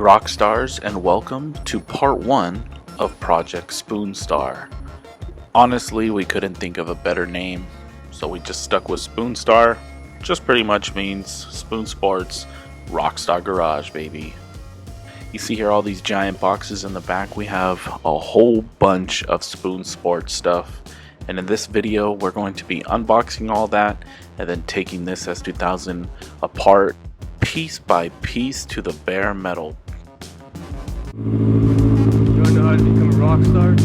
Rockstars, and welcome to part 1 of Project Spoonstar. Honestly, we couldn't think of a better name, so we just stuck with Spoonstar. Just pretty much means Spoon Sports Rockstar Garage, baby. You see here all these giant boxes in the back. We have a whole bunch of Spoon Sports stuff, and in this video we're going to be unboxing all that and then taking this S2000 apart piece by piece to the bare metal. You wanna know how to become a rock star?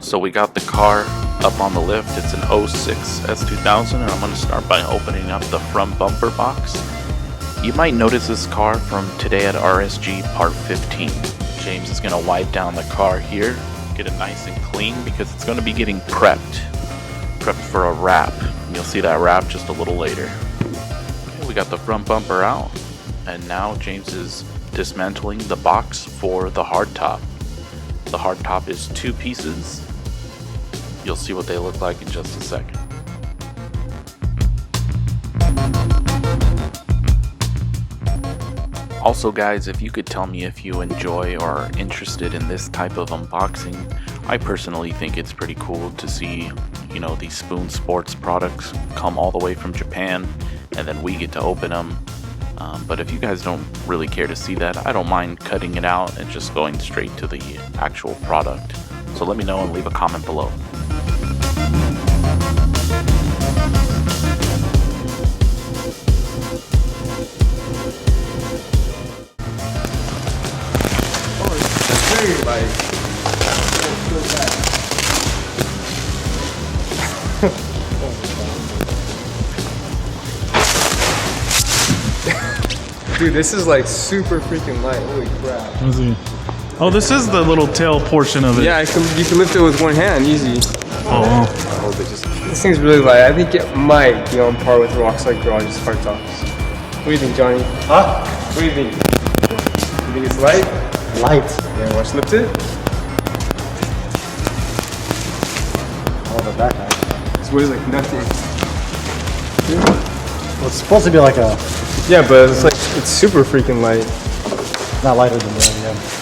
So we got the car up on the lift. It's an 06 S2000, and I'm going to start by opening up the front bumper box. You might notice this car from today at RSG part 15. James is going to wipe down the car here, get it nice and clean because it's going to be getting prepped for a wrap. You'll see that wrap just a little later. Okay, we got the front bumper out, and now James is dismantling the box for the hardtop. The hardtop is 2 pieces. You'll see what they look like in just a second. Also guys, if you could tell me if you enjoy or are interested in this type of unboxing, I personally think it's pretty cool to see, you know, these Spoon Sports products come all the way from Japan and then we get to open them. But if you guys don't really care to see that, I don't mind cutting it out and just going straight to the actual product. So let me know and leave a comment below. Dude, this is like super freaking light. Holy crap. Let me see. Oh, this is the little tail portion of it. Yeah, you can lift it with one hand, easy. Oh, wow. This thing's really light. I think it might be on par with Rockstar Garage's hardtops. What do you think, Johnny? Huh? What do you think? You think it's light? Light. Yeah, watch lift it. Oh, the back half. This weighs like nothing. Well, it's supposed to be like a, Yeah, but it's like, it's super freaking light. not lighter than that, yeah.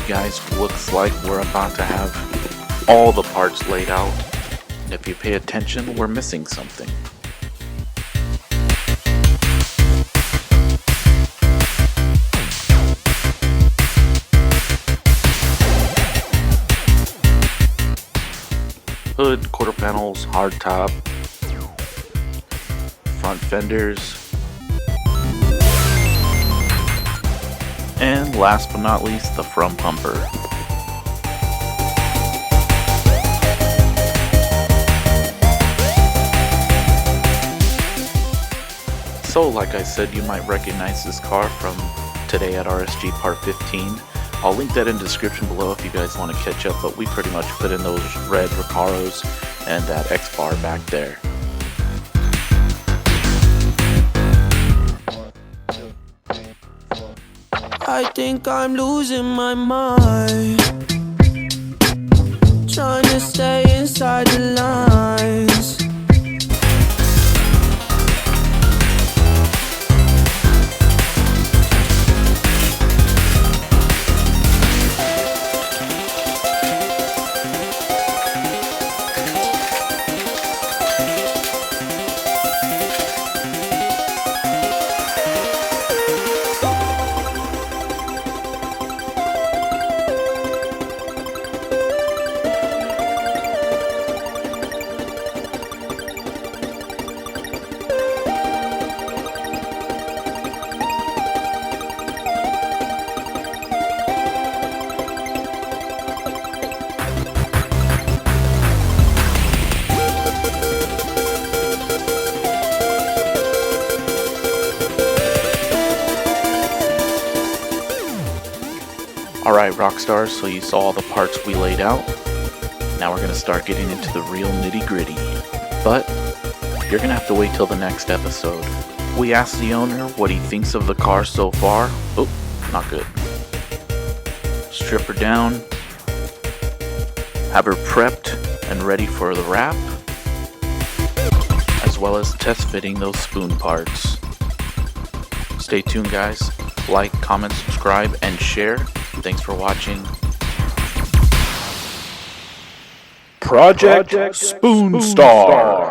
Guys, looks like we're about to have all the parts laid out. And if you pay attention, we're missing something. Hood, quarter panels, hardtop, front fenders, and last but not least, the front bumper. So, like I said, you might recognize this car from Today at RSG Part 15. I'll link that in the description below if you guys want to catch up, but we pretty much put in those red Recaros and that X-Bar back there. I think I'm losing my mind, trying to stay inside the lines. Alright, Rockstar, so you saw all the parts we laid out. Now we're going to start getting into the real nitty-gritty. But you're going to have to wait till the next episode. We asked the owner what he thinks of the car so far. Oh, not good. Strip her down. Have her prepped and ready for the wrap. As well as test fitting those spoon parts. Stay tuned, guys. Like, comment, subscribe, and share. Thanks for watching. Project Spoon Star.